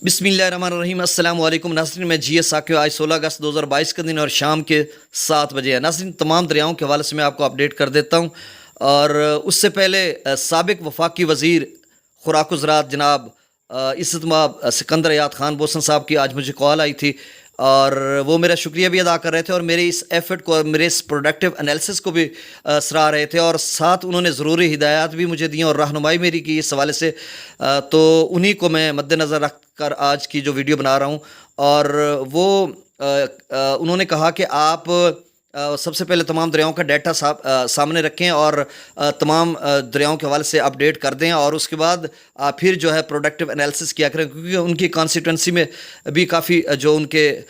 بسم اللہ الرحمن الرحیم۔ السلام علیکم ناظرین، میں جی ایس ساکیو۔ آج 16 اگست 2022 کا دن اور شام کے 7 بجے ہے۔ ناظرین، تمام دریاؤں کے حوالے سے میں آپ کو اپڈیٹ کر دیتا ہوں، اور اس سے پہلے سابق وفاقی وزیر خوراک و زراعت جناب عزت مآب سکندر حیات خان بوسن صاحب کی آج مجھے کال آئی تھی، اور وہ میرا شکریہ بھی ادا کر رہے تھے، اور میرے اس ایفرٹ کو اور میرے اس پروڈکٹیو انالیسس کو بھی سراہ رہے تھے، اور ساتھ انہوں نے ضروری ہدایات بھی مجھے دیں اور رہنمائی میری کی اس حوالے سے۔ تو انہی کو میں مد نظر رکھ کر آج کی جو ویڈیو بنا رہا ہوں، اور وہ انہوں نے کہا کہ آپ سب سے پہلے تمام دریاؤں کا ڈیٹا سامنے رکھیں اور تمام دریاؤں کے حوالے سے اپڈیٹ کر دیں، اور اس کے بعد پھر جو ہے پروڈکٹیو انالیسس کیا کریں، کیونکہ ان کی کانسٹیٹوئنسی میں بھی کافی جو ان کے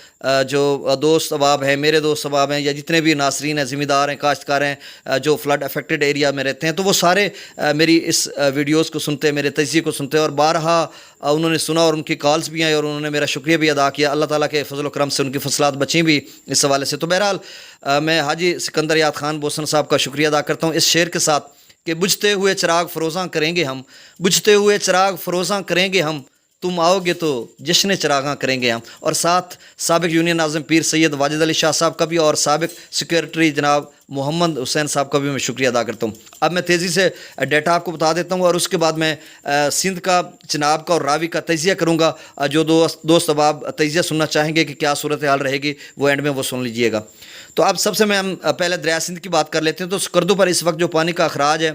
جو دوست احباب ہیں، میرے دوست احباب ہیں، یا جتنے بھی ناظرین ہیں، ذمہ دار ہیں، کاشتکار ہیں جو فلڈ افیکٹڈ ایریا میں رہتے ہیں، تو وہ سارے میری اس ویڈیوز کو سنتے ہیں، میرے تجزیے کو سنتے ہیں، اور بارہا انہوں نے سنا اور ان کی کالز بھی آئیں، اور انہوں نے میرا شکریہ بھی ادا کیا۔ اللہ تعالیٰ کے فضل و کرم سے ان کی فصلات بچیں بھی اس حوالے سے۔ تو بہرحال میں حاجی سکندر حیات خان بوسن صاحب کا شکریہ ادا کرتا ہوں اس شعر کے ساتھ کہ بجھتے ہوئے چراغ فروزاں کریں گے ہم، بجھتے ہوئے چراغ فروزاں کریں گے ہم، تم آؤ گے تو جشن چراغاں کریں گے ہم۔ اور ساتھ سابق یونین ناظم پیر سید واجد علی شاہ صاحب کا بھی، اور سابق سیکریٹری جناب محمد حسین صاحب کا بھی میں شکریہ ادا کرتا ہوں۔ اب میں تیزی سے ڈیٹا آپ کو بتا دیتا ہوں، اور اس کے بعد میں سندھ کا، چناب کا اور راوی کا تجزیہ کروں گا۔ جو دوست احباب تجزیہ سننا چاہیں گے کہ کیا صورتحال رہے گی، وہ اینڈ میں وہ سن لیجئے گا۔ تو اب سب سے میں ہم پہلے دریا سندھ کی بات کر لیتے ہیں۔ تو سکردو پر اس وقت جو پانی کا اخراج ہے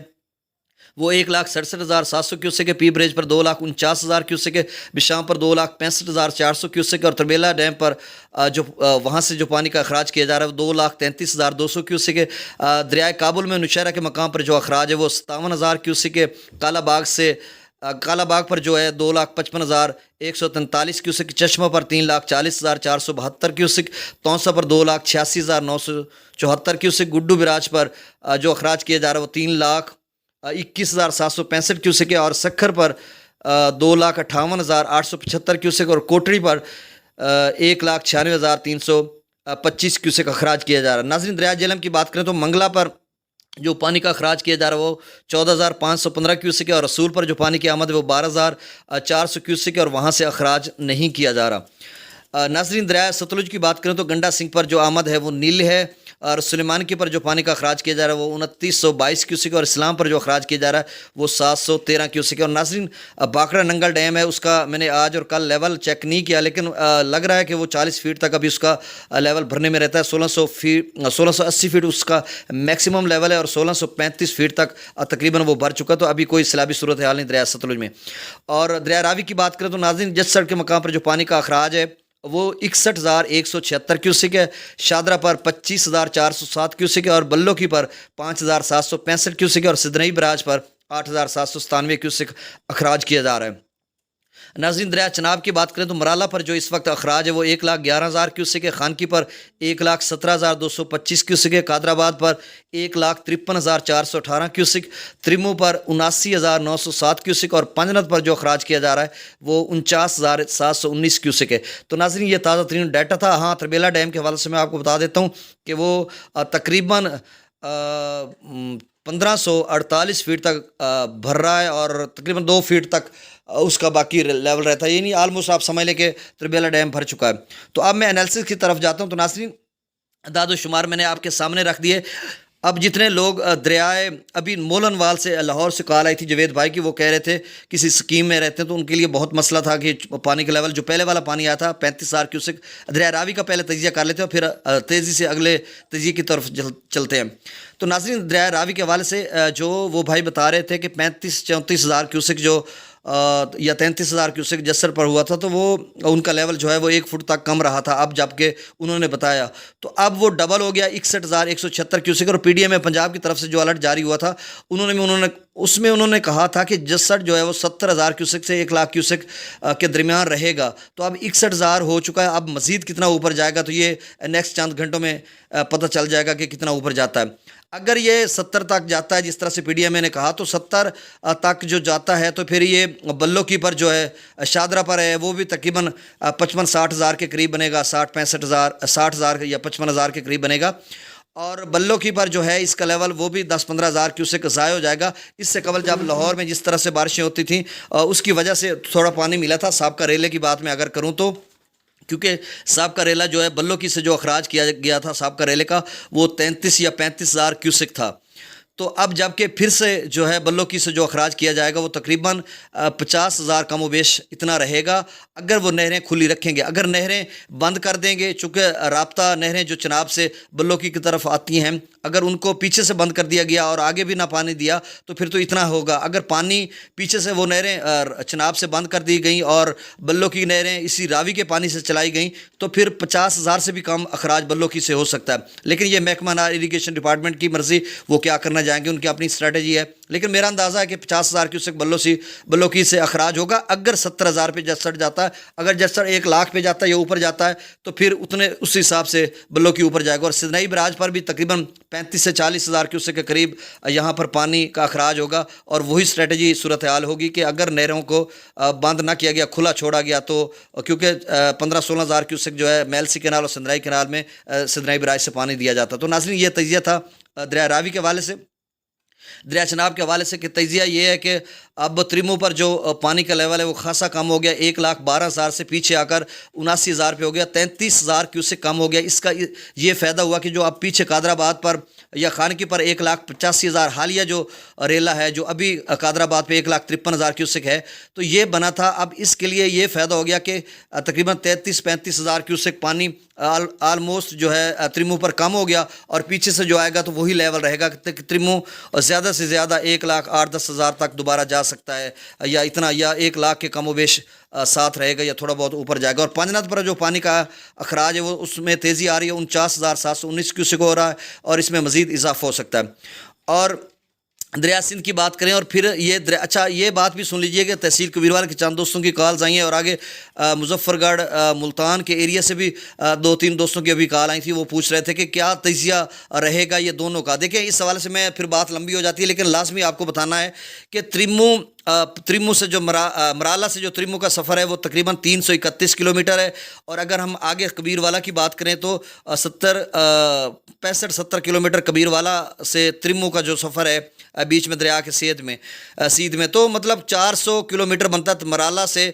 وہ 1,67,700 کیوسک ہے، پی بریج پر 2,49,000 کیوسک ہے، بشام پر 2,65,400 کیوسک ہے، اور تربیلا ڈیم پر جو وہاں سے جو پانی کا اخراج کیا جا رہا ہے وہ 2,33,200 کیوسک ہے۔ دریائے کابل میں نوشہرہ کے مقام پر جو اخراج ہے وہ 57,000 کیوسک ہے۔ کالا باغ پر جو ہے 2,55,143 کیوسک، چشمہ پر 3,40,472 کیوسک، تونسا پر 2,86,974 کیوسک، گڈو براج پر جو اخراج کیا جا رہا ہے وہ 3,21,765 کیوسک ہے، اور سکھر پر 2,58,875 کیوسک، اور کوٹری پر 1,96,325 کیوسک اخراج کیا جا رہا ہے۔ ناظرین، دریا جہلم کی بات کریں تو منگلا پر جو پانی کا اخراج کیا جا رہا ہے وہ 14,515 کیوسک ہے، اور رسول پر جو پانی کی آمد ہے وہ 12,400 کیوسک ہے، اور وہاں سے اخراج نہیں کیا جا رہا۔ ناظرین، دریائے ستلج کی بات کریں تو گنڈا سنگھ پر جو آمد ہے وہ نیل ہے، اور سلیمان کی پر جو پانی کا اخراج کیا جا رہا ہے وہ 2,922 کیوسک ہے، اور اسلام پر جو اخراج کیا جا رہا ہے وہ 713 کیوسک ہے۔ اور ناظرین، باکڑا ننگل ڈیم ہے، اس کا میں نے آج اور کل لیول چیک نہیں کیا، لیکن لگ رہا ہے کہ وہ 40 فیٹ تک ابھی اس کا لیول بھرنے میں رہتا ہے۔ 1680 فیٹ اس کا میکسیمم لیول ہے، اور 1635 فیٹ تک تقریباً وہ بھر چکا، تو ابھی کوئی سیلابی صورتحال نہیں دریا ستلج میں۔ اور دریا راوی کی بات کریں تو ناظرین، جسڑ کے مقام پر جو پانی کا اخراج ہے وہ 61,176 کیوسک ہے، شادرہ پر 25,407 کیوسک ہے، اور بلو کی پر 5,765 کیوسک ہے، اور سدنئی براج پر 8,797 کیوسک اخراج کیا جا رہا ہے۔ ناظرین، دریا چناب کی بات کریں تو مرالہ پر جو اس وقت اخراج ہے وہ 1,11,000 کیوسک ہے، خانکی پر 1,17,225 کیوسک ہے، قادر آباد پر 1,53,418 کیوسک، تریمو پر 79,907 کیوسک، اور پنجنت پر جو اخراج کیا جا رہا ہے وہ 49,719 کیوسک ہے۔ تو ناظرین، یہ تازہ ترین ڈیٹا تھا۔ ہاں، تربیلا ڈیم کے حوالے سے میں آپ کو بتا دیتا ہوں کہ وہ تقریباً 1,548 فیٹ تک بھر رہا ہے، اور تقریباً 2 فیٹ تک اس کا باقی لیول رہتا ہے، یعنی آلموسٹ آپ سمجھ لیں کہ تربیلا ڈیم بھر چکا ہے۔ تو اب میں انالیسس کی طرف جاتا ہوں۔ تو ناظرین، اعداد و شمار میں نے آپ کے سامنے رکھ دیے۔ اب جتنے لوگ دریائے ابھی مولن وال سے لاہور سے کال آئی تھی جوید بھائی کی، وہ کہہ رہے تھے کسی سکیم میں رہتے ہیں تو ان کے لیے بہت مسئلہ تھا کہ پانی کا لیول جو پہلے والا پانی آیا تھا 35,000 کیوسک۔ دریا راوی کا پہلے تجزیہ کر لیتے ہیں اور پھر تیزی سے اگلے تجزیے کی طرف چلتے ہیں۔ تو ناظرین، دریا راوی کے حوالے سے جو وہ بھائی بتا رہے تھے کہ 35-34,000 کیوسک جو یا 33,000 کیوسک جسر پر ہوا تھا، تو وہ ان کا لیول جو ہے وہ 1 فٹ تک کم رہا تھا، اب جب کہ انہوں نے بتایا تو اب وہ ڈبل ہو گیا 61,176 کیوسک۔ اور پی ڈی ایم پنجاب کی طرف سے جو الرٹ جاری ہوا تھا انہوں نے کہا تھا کہ جسر جو ہے وہ 70,000 کیوسک سے 1,00,000 کیوسک کے درمیان رہے گا، تو اب 61,000 ہو چکا ہے۔ اب مزید کتنا اوپر جائے گا تو یہ نیکسٹ چند گھنٹوں میں پتہ چل جائے گا کہ کتنا اوپر جاتا ہے۔ اگر یہ 70 تک جاتا ہے جس طرح سے پی ڈی ایم اے نے کہا، تو 70 تک جو جاتا ہے تو پھر یہ بلو کی پر جو ہے شادرہ پر ہے وہ بھی تقریباً 55-60 ہزار کے قریب بنے گا، 60-65 ہزار 60 ہزار یا 55 ہزار کے قریب بنے گا۔ اور بلو کی پر جو ہے اس کا لیول وہ بھی 10-15 ہزار کیوسک ضائع ہو جائے گا۔ اس سے قبل جب لاہور میں جس طرح سے بارشیں ہوتی تھیں اس کی وجہ سے تھوڑا پانی ملا تھا۔ سابقہ ریلے کی بات میں اگر کروں تو کیونکہ سابقہ ریلا جو ہے بلو کی سے جو اخراج کیا گیا تھا سابقہ ریلے کا وہ 33 یا 35 ہزار کیوسک تھا، تو اب جب کہ پھر سے جو ہے بلو کی سے جو اخراج کیا جائے گا وہ تقریباً 50 ہزار کم و بیش اتنا رہے گا اگر وہ نہریں کھلی رکھیں گے۔ اگر نہریں بند کر دیں گے، چونکہ رابطہ نہریں جو چناب سے بلو کی طرف آتی ہیں، اگر ان کو پیچھے سے بند کر دیا گیا اور آگے بھی نہ پانی دیا تو پھر تو اتنا ہوگا۔ اگر پانی پیچھے سے وہ نہریں چناب سے بند کر دی گئیں اور بلو کی نہریں اسی راوی کے پانی سے چلائی گئیں تو پھر 50 ہزار سے بھی کم اخراج بلو کی سے ہو سکتا ہے، لیکن یہ محکمہ نہر اریگیشن ڈپارٹمنٹ کی مرضی، وہ کیا کرنا جائیں گے، ان کی اپنی اسٹریٹجی ہے، لیکن میرا اندازہ ہے کہ 50 ہزار کیوسک بلو کی سے اخراج ہوگا اگر 70 ہزار پہ جسڑ جاتا ہے۔ اگر جسڑ 1 لاکھ پہ جاتا ہے یا اوپر جاتا ہے تو پھر اس حساب سے بلو کی اوپر جائے گا، اور سدنائی براج پر بھی تقریباً 35 سے 40 ہزار کیوسک کے قریب یہاں پر پانی کا اخراج ہوگا، اور وہی اسٹریٹجی صورتحال ہوگی کہ اگر نہروں کو بند نہ کیا گیا، کھلا چھوڑا گیا تو کیونکہ 15-16 ہزار کیوسک جو ہے میلسی کینال اور سندرائی کینال میں سدنائی براج سے پانی دیا جاتا۔ تو ناظرین یہ تجزیہ تھا دریا راوی کے حوالے سے، دریا چناب کے حوالے سے، کہ تجزیہ یہ ہے کہ اب تریمو پر جو پانی کا لیول ہے وہ خاصا کم ہو گیا، 1,12,000 سے پیچھے آ کر 79,000 پہ ہو گیا، 33,000 کیوسک کم ہو گیا۔ اس کا یہ فائدہ ہوا کہ جو اب پیچھے قادر آباد پر یا خانکی پر 1,85,000 حالیہ جو ریلا ہے، جو ابھی قادر آباد پہ 1,53,000 کیوسک ہے، تو یہ بنا تھا۔ اب اس کے لیے یہ فائدہ ہو گیا کہ تقریباً 33-35 ہزار کیوسک پانی آلموسٹ جو ہے تریمو پر کم ہو گیا، اور پیچھے سے جو آئے گا تو وہی لیول رہے گا کہ تریمو زیادہ سے زیادہ 1,08,10,000 تک دوبارہ جا سکتا ہے، یا اتنا، یا 1 لاکھ کے کم و بیش ساتھ رہے گا یا تھوڑا بہت اوپر جائے گا۔ اور پانجنات پر جو پانی کا اخراج ہے وہ اس میں تیزی آ رہی ہے، 49,719 کیوسک ہو رہا ہے، اور اس میں مزید اضافہ ہو سکتا ہے۔ اور دریا سندھ کی بات کریں، اور پھر یہ اچھا یہ بات بھی سن لیجئے کہ تحصیل کبیروالا کے چند دوستوں کی کالز آئی ہیں، اور آگے مظفر گڑھ ملتان کے ایریا سے بھی 2-3 دوستوں کی ابھی کال آئی تھی، وہ پوچھ رہے تھے کہ کیا تجزیہ رہے گا یہ دونوں کا۔ دیکھیں اس حوالے سے میں پھر بات لمبی ہو جاتی ہے، لیکن لازمی آپ کو بتانا ہے کہ تریمو سے جو مرالہ سے جو تریمو کا سفر ہے وہ تقریباً 331 کلومیٹر ہے، اور اگر ہم آگے کبیروالا کی بات کریں تو 65-70 کلومیٹر کبیروالا سے تریمو کا جو سفر ہے بیچ میں دریا کے سیدھ میں، تو مطلب 400 کلومیٹر بنتا ہے مرالہ سے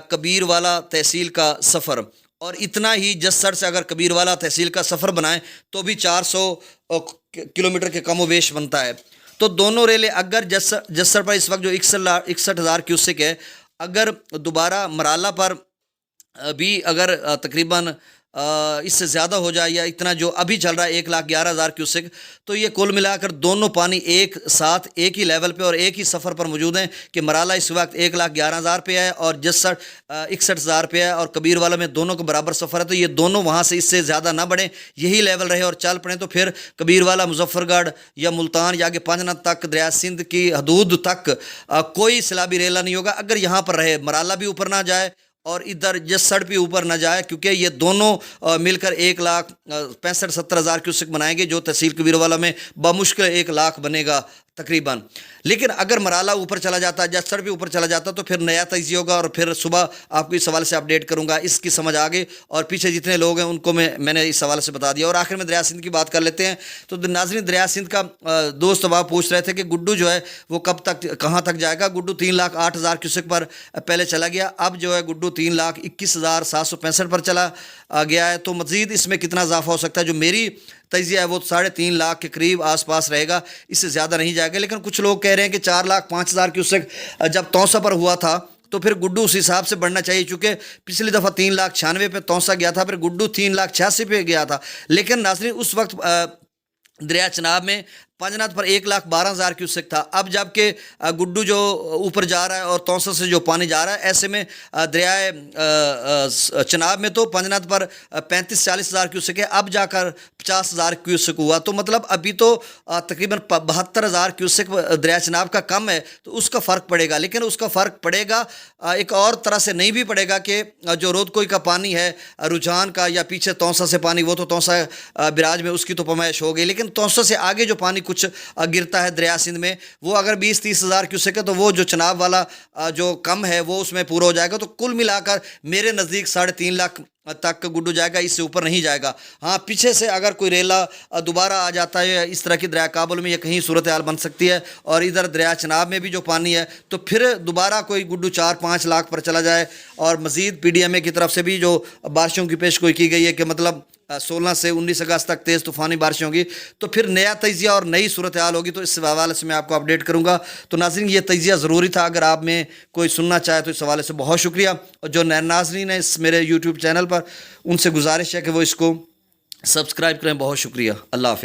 کبیروالا تحصیل کا سفر، اور اتنا ہی جسڑ سے اگر کبیروالا تحصیل کا سفر بنائیں تو بھی 400 کلومیٹر کے کم و بیش بنتا ہے۔ تو دونوں ریلیں اگر جسڑ پر اس وقت جو 61,000 کیوسک ہے، اگر دوبارہ مرالہ پر بھی اگر تقریباً اس سے زیادہ ہو جائے یا اتنا جو ابھی چل رہا ہے 1,11,000 کیوسک، تو یہ کل ملا کر دونوں پانی ایک ساتھ ایک ہی لیول پہ اور ایک ہی سفر پر موجود ہیں، کہ مرالہ اس وقت 1,11,000 پہ ہے اور جسڑ 61,000 پہ ہے، اور کبیروالا میں دونوں کو برابر سفر ہے، تو یہ دونوں وہاں سے اس سے زیادہ نہ بڑھیں، یہی لیول رہے اور چل پڑیں، تو پھر کبیروالا مظفر گڑھ یا ملتان یا آگے پانجنات تک دریا سندھ کی حدود تک کوئی سیلابی ریلا نہیں ہوگا اگر یہاں پر رہے، مرالہ بھی اوپر نہ جائے اور ادھر جسڑ بھی اوپر نہ جائے، کیونکہ یہ دونوں مل کر 1,65,70,000 کیوسک بنائیں گے، جو تحصیل کبیروالا میں بمشکل 1 لاکھ بنے گا تقریباً۔ لیکن اگر مرالہ اوپر چلا جاتا ہے، جسڑ بھی اوپر چلا جاتا، تو پھر نیا تجزیہ ہوگا، اور پھر صبح آپ کو اس حوالے سے اپڈیٹ کروں گا، اس کی سمجھ آگے، اور پیچھے جتنے لوگ ہیں ان کو میں نے اس حوالے سے بتا دیا۔ اور آخر میں دریا سندھ کی بات کر لیتے ہیں۔ تو ناظرین دریا سندھ کا دوست اب پوچھ رہے تھے کہ گڈو جو ہے وہ کب تک کہاں تک جائے گا۔ گڈو 3,08,000 کیوسک پر پہلے چلا گیا، اب جو ہے گڈو 3,21,765 پر چلا گیا ہے، تو مزید اس میں کتنا اضافہ ہو سکتا ہے؟ جو میری تجزیہ ہے وہ 3.5 لاکھ کے قریب آس پاس رہے گا، اس سے زیادہ نہیں جائے گا۔ لیکن کچھ لوگ کہہ رہے ہیں کہ 4,05,000 کیوسک جب توسا پر ہوا تھا تو پھر گڈو اس حساب سے بڑھنا چاہیے، چونکہ پچھلی دفعہ 3,96,000 پہ توسا گیا تھا، پھر گڈو 3,86,000 پہ گیا تھا۔ لیکن ناظرین اس وقت دریا چناب میں پانجنات پر 1,12,000 کیوسک تھا، اب جب کہ گڈو جو اوپر جا رہا ہے اور توسا سے جو پانی جا رہا ہے، ایسے میں دریائے چناب میں تو پانجنات پر 35-40,000 کیوسک ہے، اب جا کر 50,000 کیوسک ہوا، تو مطلب ابھی تو تقریباً 72,000 کیوسک دریا چناب کا کم ہے، تو اس کا فرق پڑے گا۔ لیکن اس کا فرق پڑے گا ایک اور طرح سے نہیں بھی پڑے گا کہ جو رودکوئی کا پانی ہے رجحان کا، یا پیچھے توسا سے پانی، وہ تو توسا براج میں اس کی تو پیمائش ہو گئی، لیکن توسا سے آگے جو پانی کچھ گرتا ہے دریا سندھ میں، وہ اگر 20-30,000 کیوسک ہے، تو وہ جو چناب والا جو کم ہے وہ اس میں پورا ہو جائے گا۔ تو کل ملا کر میرے نزدیک 3.5 لاکھ تک گڈو جائے گا، اس سے اوپر نہیں جائے گا۔ ہاں پیچھے سے اگر کوئی ریلا دوبارہ آ جاتا ہے اس طرح کی دریا کابل میں، یا کہیں صورتحال بن سکتی ہے، اور ادھر دریا چناب میں بھی جو پانی ہے، تو پھر دوبارہ کوئی گڈو 4-5 لاکھ پر چلا جائے، اور مزید پی ڈی ایم اے کی طرف سے بھی جو بارشوں کی پیش گوئی کی گئی ہے کہ مطلب 16 سے 19 اگست تک تیز طوفانی بارشیں ہوں گی، تو پھر نیا تجزیہ اور نئی صورتحال ہوگی، تو اس حوالے سے میں آپ کو اپڈیٹ کروں گا۔ تو ناظرین یہ تجزیہ ضروری تھا، اگر آپ میں کوئی سننا چاہے تو اس حوالے سے بہت شکریہ، اور جو نئے ناظرین ہیں اس میرے یوٹیوب چینل پر، ان سے گزارش ہے کہ وہ اس کو سبسکرائب کریں۔ بہت شکریہ، اللہ حافظ۔